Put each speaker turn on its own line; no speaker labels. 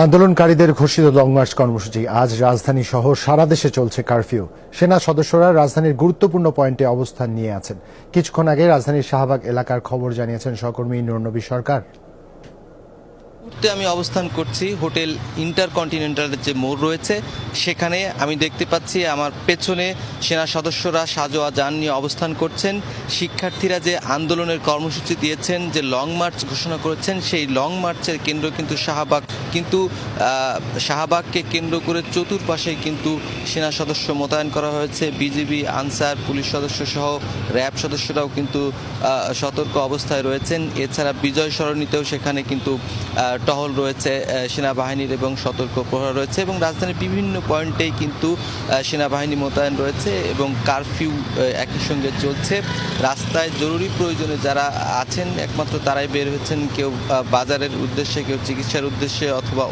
আন্দোলনকারীদের ঘোষিত long March কর্মসূচি আজ রাজধানী সহ সারা দেশে চলছে কারফিউ। সেনা সদস্যরা রাজধানীর গুরুত্বপূর্ণ পয়েন্টে অবস্থান নিয়ে আছেন। কিছুক্ষণ আগে রাজধানীর শাহবাগ এলাকার খবর জানিয়েছেন সহকর্মী নুরনবী সরকার।
আমি অবস্থান করছি হোটেল ইন্টারকন্টিনেন্টালের যে মোড় রয়েছে সেখানে। আমি দেখতে পাচ্ছি আমার পেছনে সেনা সদস্যরা সাজোয়া যান নিয়ে অবস্থান করছেন। শিক্ষার্থীরা যে আন্দোলনের কর্মসূচি দিয়েছেন, যে লং মার্চ ঘোষণা করেছেন, সেই লং মার্চের কেন্দ্র কিন্তু শাহবাগ। কিন্তু শাহবাগকে কেন্দ্র করে চতুর্পাশেই কিন্তু সেনা সদস্য মোতায়েন করা হয়েছে। বিজিবি, আনসার, পুলিশ সদস্য সহ র্যাব সদস্যরাও কিন্তু সতর্ক অবস্থায় রয়েছেন। এছাড়া বিজয় সরণিতেও সেখানে কিন্তু টহল রয়েছে সেনাবাহিনীর এবং সতর্ক প্রহরা রয়েছে, এবং রাজধানীর বিভিন্ন পয়েন্টেই কিন্তু সেনাবাহিনী মোতায়েন রয়েছে এবং কারফিউ একই সঙ্গে চলছে। রাস্তায় জরুরি প্রয়োজনে যারা আছেন একমাত্র তারাই বের হয়েছেন, কেউ বাজারের উদ্দেশ্যে, কেউ চিকিৎসার উদ্দেশ্যে, অথবা